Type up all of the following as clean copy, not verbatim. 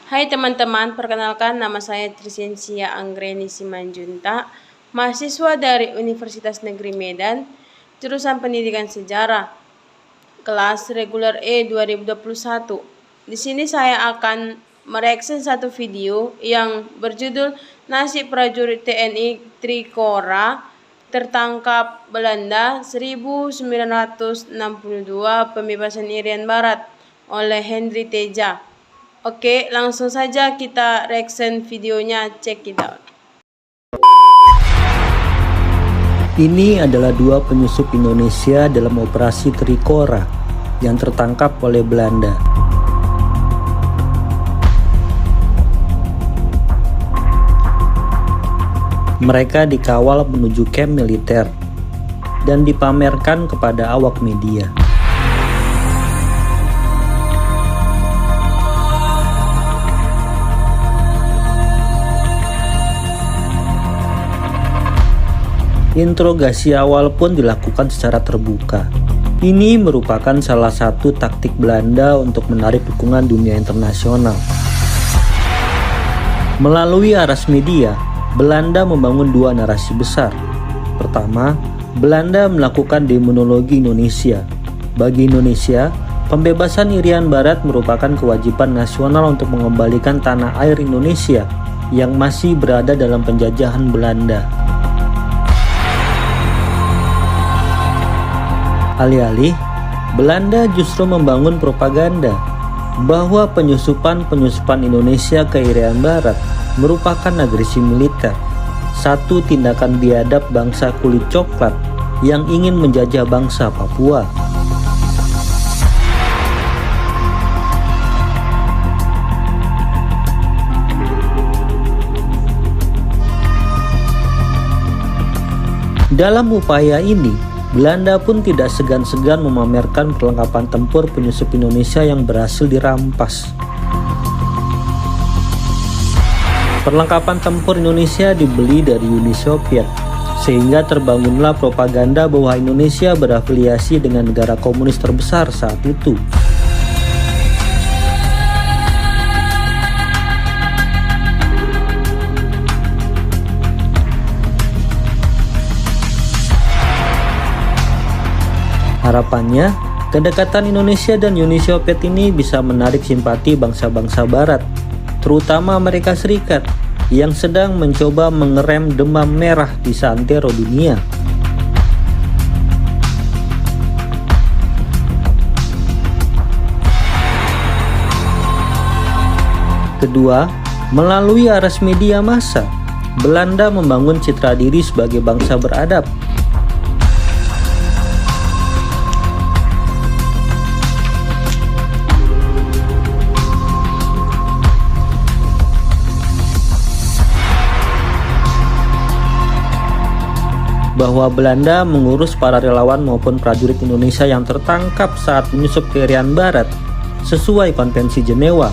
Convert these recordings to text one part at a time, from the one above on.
Hai teman-teman, perkenalkan nama saya Trisensia Anggreni Simanjunta, mahasiswa dari Universitas Negeri Medan, jurusan Pendidikan Sejarah, kelas reguler E 2021. Di sini saya akan mereaksi satu video yang berjudul Nasib Prajurit TNI Trikora tertangkap Belanda 1962 Pembebasan Irian Barat oleh Henry Teja. Oke, langsung saja kita reaction videonya, check it out. Ini adalah dua penyusup Indonesia dalam operasi Trikora yang tertangkap oleh Belanda. Mereka dikawal menuju kamp militer dan dipamerkan kepada awak media. Interogasi awal pun dilakukan secara terbuka. Ini merupakan salah satu taktik Belanda untuk menarik dukungan dunia internasional. Melalui aras media, Belanda membangun dua narasi besar. Pertama, Belanda melakukan demonologi Indonesia. Bagi Indonesia, pembebasan Irian Barat merupakan kewajiban nasional untuk mengembalikan tanah air Indonesia yang masih berada dalam penjajahan Belanda. Alih-alih, Belanda justru membangun propaganda bahwa penyusupan Indonesia ke Irian Barat merupakan agresi militer, satu tindakan biadab bangsa kulit coklat yang ingin menjajah bangsa Papua. Dalam upaya ini, Belanda pun tidak segan-segan memamerkan perlengkapan tempur penyusup Indonesia yang berhasil dirampas. Perlengkapan tempur Indonesia dibeli dari Uni Soviet, sehingga terbangunlah propaganda bahwa Indonesia berafiliasi dengan negara komunis terbesar saat itu. Harapannya, kedekatan Indonesia dan Uni Soviet ini bisa menarik simpati bangsa-bangsa Barat, terutama Amerika Serikat, yang sedang mencoba mengerem demam merah di seantero dunia. Kedua, melalui aras media massa, Belanda membangun citra diri sebagai bangsa beradab. Bahwa Belanda mengurus para relawan maupun prajurit Indonesia yang tertangkap saat menyusup ke Irian Barat sesuai Konvensi Jenewa.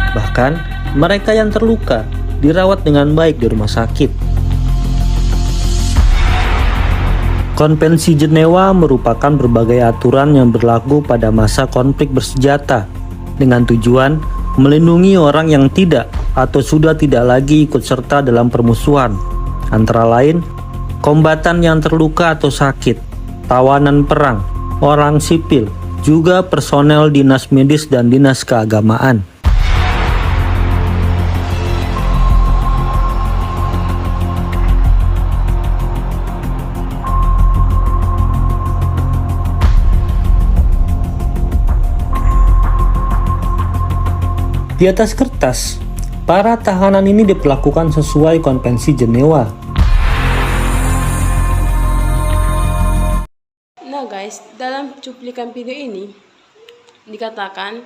Bahkan, mereka yang terluka dirawat dengan baik di rumah sakit. Konvensi Jenewa merupakan berbagai aturan yang berlaku pada masa konflik bersenjata dengan tujuan melindungi orang yang tidak atau sudah tidak lagi ikut serta dalam permusuhan, antara lain kombatan yang terluka atau sakit, tawanan perang, orang sipil, juga personel dinas medis dan dinas keagamaan. Di atas kertas, para tahanan ini diperlakukan sesuai Konvensi Jenewa. Nah guys, dalam cuplikan video ini dikatakan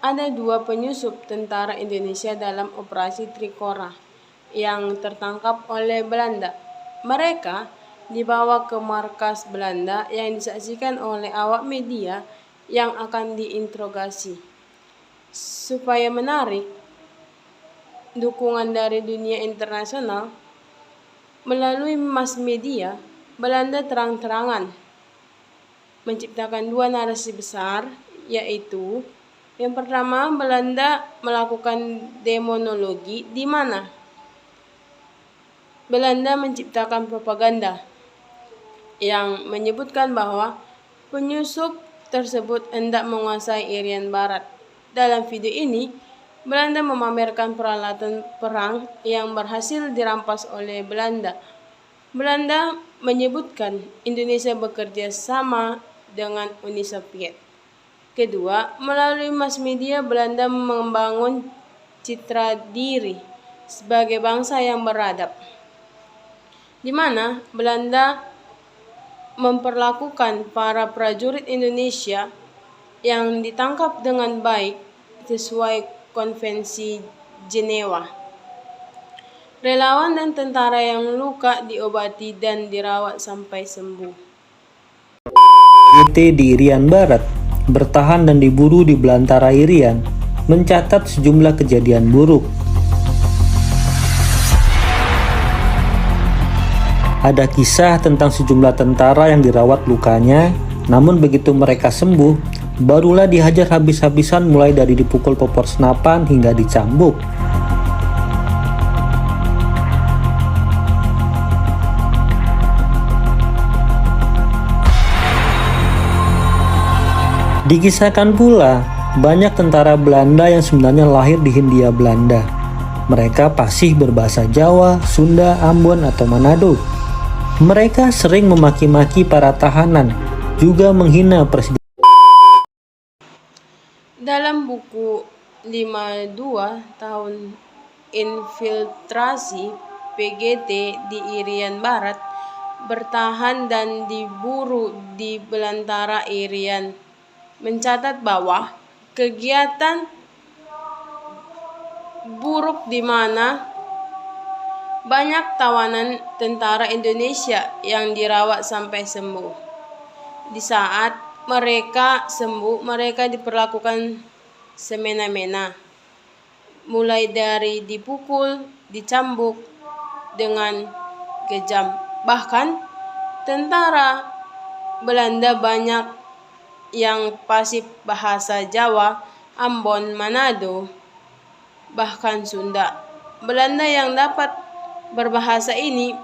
ada dua penyusup tentara Indonesia dalam operasi Trikora yang tertangkap oleh Belanda. Mereka dibawa ke markas Belanda yang disaksikan oleh awak media yang akan diinterogasi. Supaya menarik dukungan dari dunia internasional, melalui mass media, Belanda terang-terangan menciptakan dua narasi besar, yaitu yang pertama, Belanda melakukan demonologi, di mana Belanda menciptakan propaganda yang menyebutkan bahwa penyusup tersebut hendak menguasai Irian Barat. Dalam video ini, Belanda memamerkan peralatan perang yang berhasil dirampas oleh Belanda. Belanda menyebutkan Indonesia bekerja sama dengan Uni Soviet. Kedua, melalui mass media Belanda membangun citra diri sebagai bangsa yang beradab, di mana Belanda memperlakukan para prajurit Indonesia yang ditangkap dengan baik sesuai Konvensi Jenewa. Relawan dan tentara yang luka diobati dan dirawat sampai sembuh. GT di Irian Barat bertahan dan diburu di belantara Irian mencatat sejumlah kejadian buruk. Ada kisah tentang sejumlah tentara yang dirawat lukanya, namun begitu mereka sembuh, barulah dihajar habis-habisan mulai dari dipukul popor senapan hingga dicambuk. Dikisahkan pula, banyak tentara Belanda yang sebenarnya lahir di Hindia Belanda. Mereka fasih berbahasa Jawa, Sunda, Ambon, atau Manado. Mereka sering memaki-maki para tahanan, juga menghina presiden. Dalam buku 52 tahun infiltrasi PGT di Irian Barat, bertahan dan diburu di belantara Irian, mencatat bahwa kegiatan buruk di mana banyak tawanan tentara Indonesia yang dirawat sampai sembuh. Di saat mereka sembuh, mereka diperlakukan semena-mena, mulai dari dipukul, dicambuk dengan kejam. Bahkan tentara Belanda banyak yang fasih bahasa Jawa, Ambon, Manado, bahkan Sunda. Belanda yang dapat berbahasa ini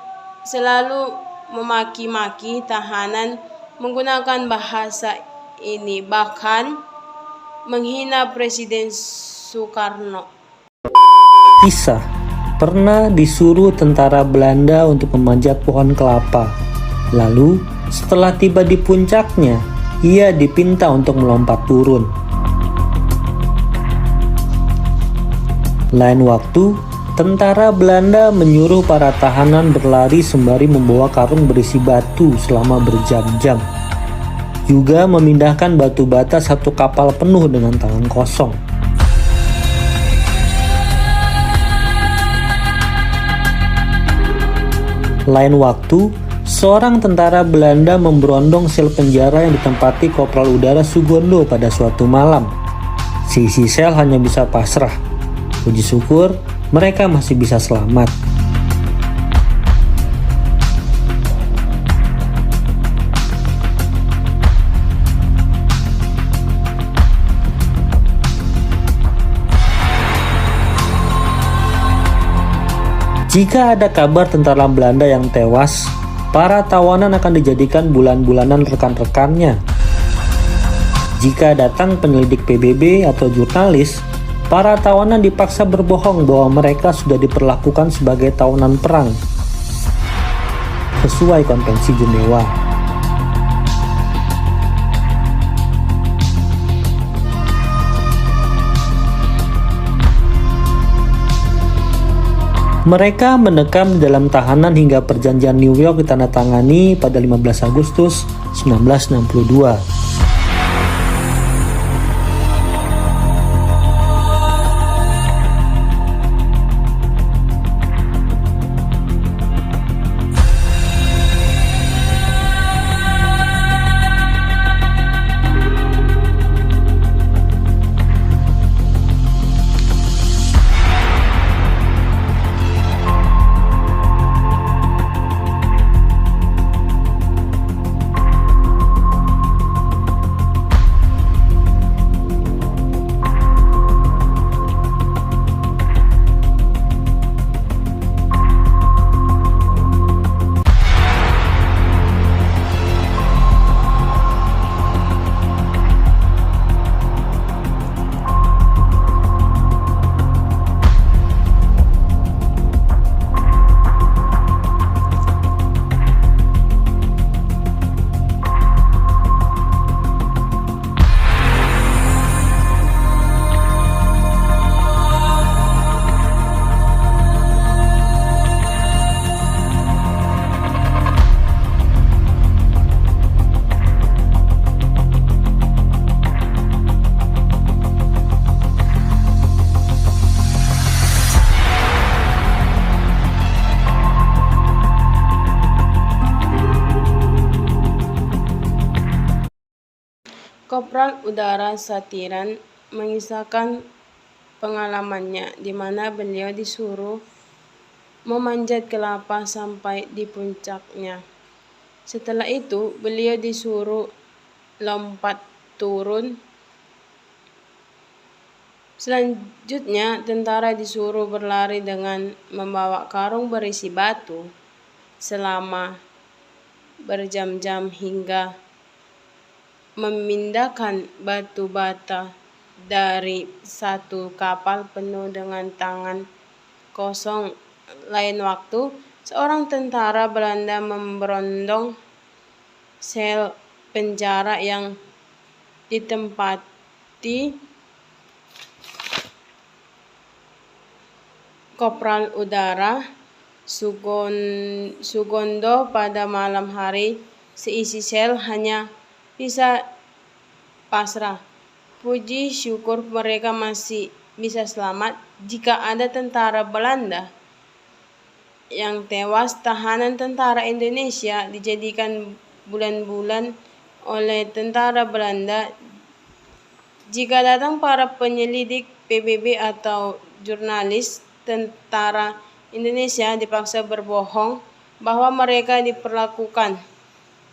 selalu memaki-maki tahanan menggunakan bahasa ini, bahkan menghina Presiden Soekarno. Kisah pernah disuruh tentara Belanda untuk memanjat pohon kelapa. Lalu setelah tiba di puncaknya, ia dipinta untuk melompat turun. Lain waktu, tentara Belanda menyuruh para tahanan berlari sembari membawa karung berisi batu selama berjam-jam. Juga memindahkan batu bata satu kapal penuh dengan tangan kosong. Lain waktu, seorang tentara Belanda memberondong sel penjara yang ditempati Kopral Udara Sugondo pada suatu malam. Si sel hanya bisa pasrah. Puji syukur, mereka masih bisa selamat. Jika ada kabar tentara Belanda yang tewas, para tawanan akan dijadikan bulan-bulanan rekan-rekannya. Jika datang penyelidik PBB atau jurnalis, para tawanan dipaksa berbohong bahwa mereka sudah diperlakukan sebagai tawanan perang sesuai Konvensi Jenewa. Mereka mendekam di dalam tahanan hingga perjanjian New York ditandatangani pada 15 Agustus 1962. Kopral Udara Satiran mengisahkan pengalamannya di mana beliau disuruh memanjat kelapa sampai di puncaknya. Setelah itu, beliau disuruh lompat turun. Selanjutnya, tentara disuruh berlari dengan membawa karung berisi batu selama berjam-jam hingga memindahkan batu bata dari satu kapal penuh dengan tangan kosong. Lain waktu, seorang tentara Belanda memberondong sel penjara yang ditempati Kopral Udara Sugondo pada malam hari. Seisi sel hanya bisa pasrah. Puji syukur mereka masih bisa selamat. Jika ada tentara Belanda yang tewas, tahanan tentara Indonesia dijadikan bulan-bulan oleh tentara Belanda. Jika datang para penyelidik PBB atau jurnalis, tentara Indonesia dipaksa berbohong bahwa mereka diperlakukan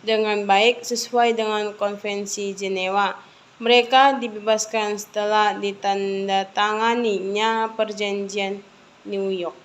dengan baik sesuai dengan Konvensi Jenewa. Mereka dibebaskan setelah ditandatanganinya Perjanjian New York.